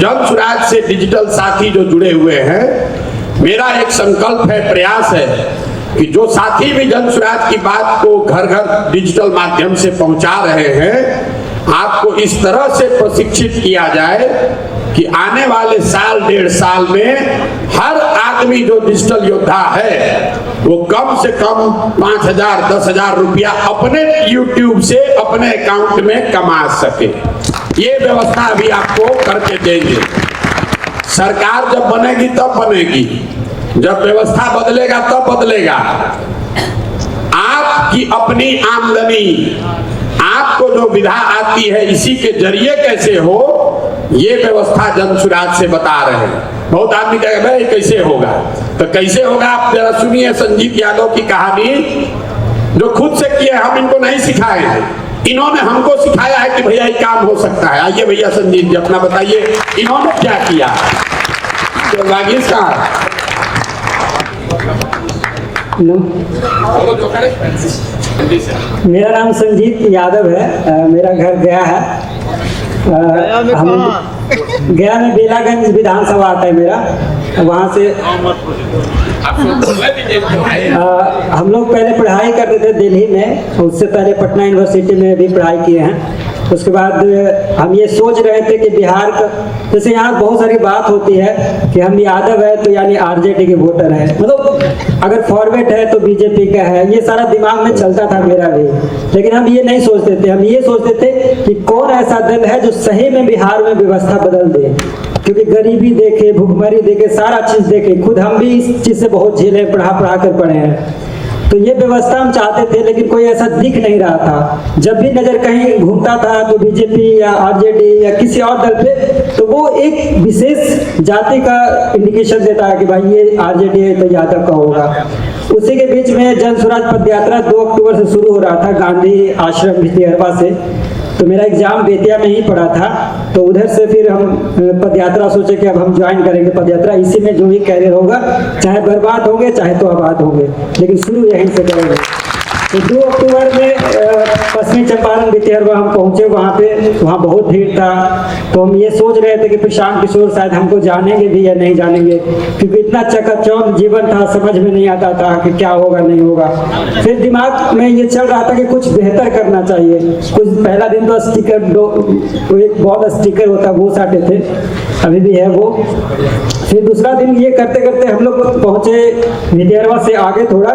जन सुराज से डिजिटल साथी जो जुड़े हुए हैं, मेरा एक संकल्प है, प्रयास है कि जो साथी भी जन सुराज की बात को घर घर डिजिटल माध्यम से पहुंचा रहे हैं, आपको इस तरह से प्रशिक्षित किया जाए कि आने वाले साल 1.5 साल में हर आदमी जो डिजिटल योद्धा है वो कम से कम 5,000 10,000 रुपया अपने YouTube से अपने अकाउंट में कमा सके। ये व्यवस्था अभी आपको करके देंगे। सरकार जब बनेगी तब बनेगी, जब व्यवस्था बदलेगा तब बदलेगा। आपकी अपनी आमदनी, आपको जो विधा आती है, इसी के जरिए कैसे हो, ये व्यवस्था जन सुराज से बता रहे हैं। बहुत आदमी कहेगा भाई कैसे होगा, तो कैसे होगा आप जरा सुनिए संजीत यादव की कहानी, जो खुद से किए, हम इनको नहीं सिखाए हैं, इन्होंने हमको सिखाया है कि भैया ये काम हो सकता है। आइए भैया संजीत जी अपना बताइए, इन्होंने क्या किया। तो वागीश कहाँ, मेरा नाम संजीत यादव है, मेरा घर गया है। हम गया में बेलागंज विधानसभा आता है मेरा, वहाँ से हम लोग पहले पढ़ाई करते थे दिल्ली में, उससे पहले पटना यूनिवर्सिटी में भी पढ़ाई किए हैं। उसके बाद हम ये सोच रहे थे कि बिहार का, जैसे यहाँ बहुत सारी बात होती है कि हम यादव है तो यानी आरजेडी के वोटर है, मतलब अगर फॉरवर्ड है तो बीजेपी का है, ये सारा दिमाग में चलता था मेरा भी। लेकिन हम ये नहीं सोचते थे, हम ये सोचते थे कि कौन ऐसा दल है जो सही में बिहार में व्यवस्था बदल दे, क्योंकि गरीबी देखे, भुखमरी देखे, सारा चीज़ देखे, खुद हम भी इस चीज़ से बहुत झेले, पढ़ा कर पढ़े हैं। तो ये व्यवस्था हम चाहते थे, लेकिन कोई ऐसा दिख नहीं रहा था। जब भी नज़र कहीं घूमता था तो बीजेपी या आरजेडी या किसी और दल पे, तो वो एक विशेष जाति का इंडिकेशन देता है कि भाई ये आरजेडी है तो यादव का होगा। उसी के बीच में जन स्वराज पद यात्रा 2 अक्टूबर से शुरू हो रहा था गांधी आश्रम भितिहरवा से। तो मेरा एग्जाम बेतिया में ही पड़ा था, तो उधर से फिर हम पदयात्रा सोचे कि अब हम ज्वाइन करेंगे पदयात्रा। इसी में जो भी कैरियर होगा, चाहे बर्बाद होंगे चाहे तो आबाद होंगे, लेकिन शुरू यहीं से करेंगे। तो 2 अक्टूबर में पश्चिमी चंपारण भितिहरवा हम पहुँचे, वहाँ बहुत भीड़ था। तो हम ये सोच रहे थे कि प्रशांत किशोर शायद हमको जानेंगे भी या नहीं जानेंगे, क्योंकि इतना चकाचौंध जीवन था, समझ में नहीं आता था कि क्या होगा नहीं होगा। फिर दिमाग में ये चल रहा था कि कुछ बेहतर करना चाहिए। कुछ पहला दिन तो स्टिकर, एक बहुत स्टिकर होता वो साटे थे, अभी भी है वो। फिर दूसरा दिन ये करते करते हम लोग पहुँचे भितिहरवा से आगे थोड़ा,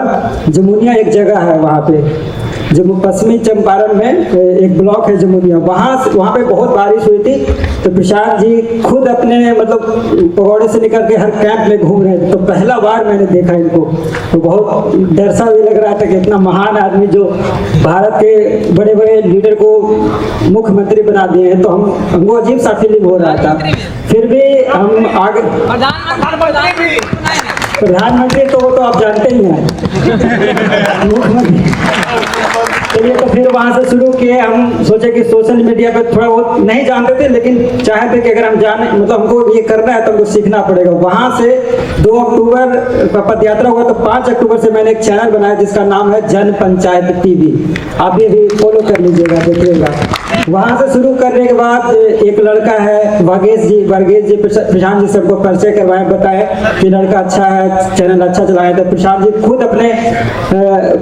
जमुनिया एक जगह है वहाँ पे, जो पश्चिमी चंपारण में एक ब्लॉक है जमुनिया, वहाँ पे बहुत बारिश हुई थी। तो प्रशांत जी खुद अपने मतलब पगोड़े से निकल के हर कैंप में घूम रहे थे। तो पहला बार मैंने देखा इनको, तो बहुत डर सा भी लग रहा था कि इतना महान आदमी जो भारत के बड़े बड़े लीडर को मुख्यमंत्री बना दिए हैं, तो हमको अजीब सा फीलिंग हो रहा था। फिर भी हम आगे, प्रधानमंत्री तो वो तो आप जानते ही हैं, मुख्यमंत्री। चलिए, तो फिर वहाँ से शुरू किए। हम सोचे कि सोशल मीडिया पे थोड़ा बहुत नहीं जानते थे, लेकिन चाहे थे कि अगर हम जाने, मतलब हमको ये करना है तो हमको सीखना पड़ेगा। वहाँ से 2 अक्टूबर पद यात्रा हुआ, तो 5 अक्टूबर से मैंने एक चैनल बनाया जिसका नाम है जन पंचायत टीवी। आप ये भी फॉलो कर लीजिएगा, देखिएगा। वहाँ से शुरू करने के बाद एक लड़का है वर्गेश जी प्रशांत जी सबको परिचय करवाए, बताए कि लड़का अच्छा है, चैनल अच्छा चलाया। तो प्रशांत जी खुद अपने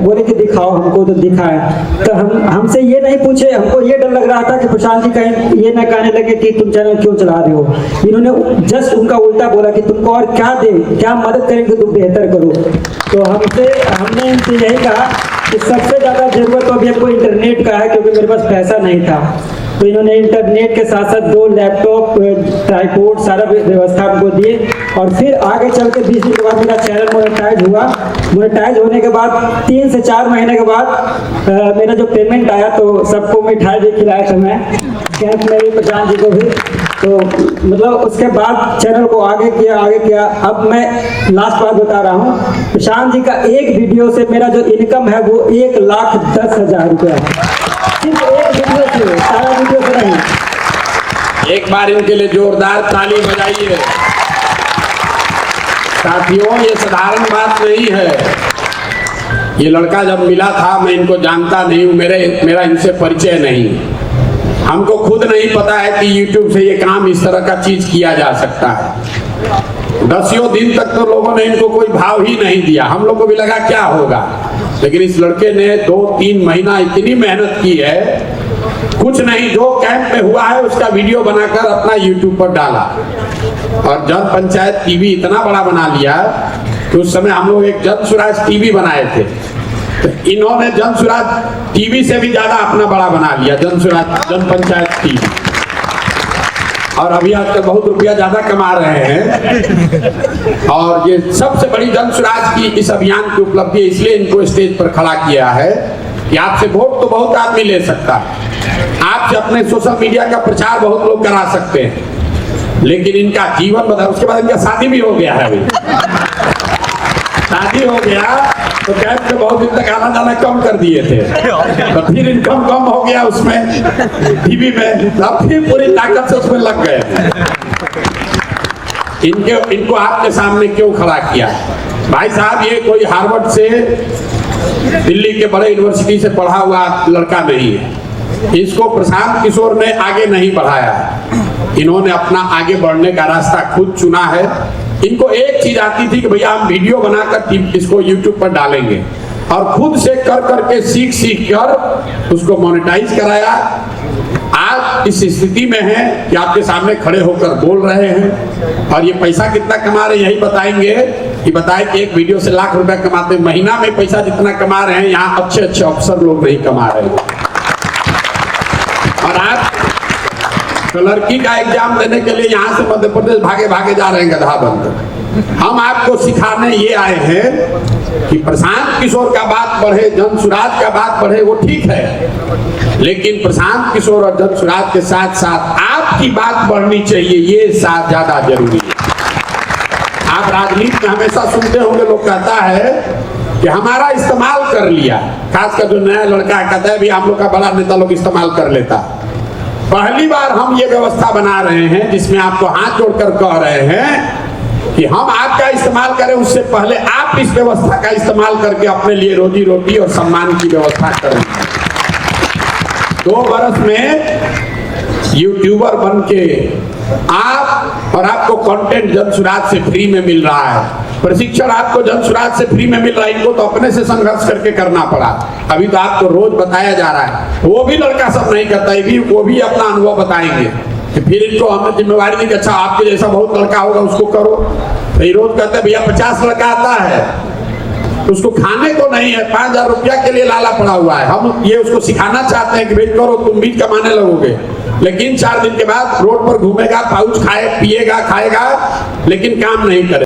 बोले कि दिखाओ हमको, तो दिखाए। तो हमसे ये नहीं पूछे, हमको ये डर लग रहा था कि प्रशांत जी कहीं ये ना कहने लगे कि तुम चैनल क्यों चला रहे हो। इन्होंने जस्ट उनका उल्टा बोला कि तुमको और क्या दे, क्या मदद करेंगे तुम बेहतर करो। तो हमने इनसे यही कहा कि सबसे ज़्यादा ज़रूरत तो अभी हमको इंटरनेट का है, क्योंकि मेरे पास पैसा नहीं था। तो इन्होंने इंटरनेट के साथ साथ 2 लैपटॉप, ट्राइपॉड, सारा व्यवस्था हमको दिए। और फिर आगे चल के 20 दिन के बाद मेरा चैनल मोनेटाइज हुआ। मोनेटाइज होने के बाद 3 से 4 महीने के बाद मेरा जो पेमेंट आया, तो सबको मिठाई भी खिलाया था मैं, कैंप में भी प्रशांत जी को भी। तो मतलब उसके बाद चैनल को आगे किया। अब मैं लास्ट बात बता रहा हूँ, प्रशांत जी का एक वीडियो से मेरा जो इनकम है वो 1,10,000 रुपया है, सिर्फ एक वीडियो से, सारा वीडियो से नहीं। एक बार इनके लिए जोरदार ताली बजाइए। साथियों, ये साधारण बात नहीं है। ये लड़का जब मिला था, मैं इनको जानता नहीं हूँ, मेरा इनसे परिचय नहीं। हमको खुद नहीं पता है कि YouTube से ये काम इस तरह का चीज किया जा सकता है। 10 दिन तक तो लोगों ने इनको कोई भाव ही नहीं दिया, हम लोग को भी लगा क्या होगा, लेकिन इस लड़के ने 2-3 महीना इतनी मेहनत की है, कुछ नहीं जो कैंप में हुआ है उसका वीडियो बनाकर अपना YouTube पर डाला और जन पंचायत टीवी इतना बड़ा बना लिया कि उस समय हम लोग एक जन स्वराज टीवी बनाए थे, तो इन्होंने जन स्वराज टीवी से भी ज्यादा अपना बड़ा बना लिया, जन स्वराज जन पंचायत टीवी। और अभी आजकल बहुत रुपया ज्यादा कमा रहे हैं और ये सबसे बड़ी जन स्वराज की इस अभियान की उपलब्धि है, इसलिए इनको स्टेज पर खड़ा किया है कि आपसे वोट तो बहुत आदमी ले सकता है, आपसे अपने सोशल मीडिया का प्रचार बहुत लोग करा सकते हैं, लेकिन इनका जीवन बदल। उसके बाद इनका शादी भी हो गया है, अभी शादी हो गया तो कैंप में बहुत दिन तक आना जाना कम कर दिए थे, तो फिर इनकम कम हो गया उसमें टीवी में, तब फिर पूरी ताकत से उसमें लग गए। इनको आपके सामने क्यों खड़ा किया भाई साहब? ये कोई हार्वर्ड से दिल्ली के बड़े यूनिवर्सिटी से पढ़ा हुआ लड़का नहीं है, इसको प्रशांत किशोर ने आगे नहीं बढ़ाया, इन्होंने अपना आगे बढ़ने का रास्ता खुद चुना है। इनको एक चीज आती थी कि भैया हम वीडियो बनाकर इसको YouTube पर डालेंगे, और खुद से कर करके सीख कर उसको मोनेटाइज कराया। आज इस स्थिति में है कि आपके सामने खड़े होकर बोल रहे हैं, और ये पैसा कितना कमा रहे हैं यही बताएंगे कि बताए कि एक वीडियो से लाख रुपया कमाते, महीना में पैसा जितना कमा रहे हैं यहाँ अच्छे अच्छे अफसर लोग नहीं कमा रहे हैं। और आज लड़की का एग्जाम देने के लिए यहाँ से मध्य प्रदेश भागे भागे जा रहे हैं गधा बनकर। हम आपको सिखाने ये आए हैं कि प्रशांत किशोर का बात बढ़े, जन स्वराज का बात बढ़े, वो ठीक है, लेकिन प्रशांत किशोर और जन स्वराज के साथ साथ आपकी बात बढ़नी चाहिए, ये साथ ज्यादा जरूरी है। आप राजनीति में हमेशा सुनते होंगे लोग कहता है कि हमारा इस्तेमाल कर लिया, खासकर जो नया लड़का कहता है भी हम लोग का बड़ा नेता लोग इस्तेमाल कर लेता। पहली बार हम ये व्यवस्था बना रहे हैं जिसमें आपको हाथ जोड़कर कह रहे हैं कि हम आपका इस्तेमाल करें, उससे पहले आप इस व्यवस्था का इस्तेमाल करके अपने लिए रोजी रोटी और सम्मान की व्यवस्था करें। 2 वर्ष में यूट्यूबर बन के आप और आपको कंटेंट जन स्वराज से फ्री में मिल रहा है, प्रशिक्षण आपको जन स्वराज से फ्री में मिल रहा है, इनको तो अपने से संघर्ष करके करना पड़ा। अभी तो आपको रोज बताया जा रहा है, वो भी लड़का सब नहीं करता, वो भी अपना अनुभव बताएंगे कि फिर इनको हमने जिम्मेवारी दी कि अच्छा आपके जैसा बहुत लड़का होगा उसको करो। तो ये रोज कहते हैं भैया 50 लड़का आता है, उसको खाने को नहीं है, 5000 रुपया के लिए लाला पड़ा हुआ है। हम ये उसको सिखाना चाहते हैं कि भाई करो, तुम भी कमाने लगोगे, लेकिन 4 दिन के बाद रोड पर घूमेगा, पाउच खाएगा, लेकिन काम नहीं करेगा।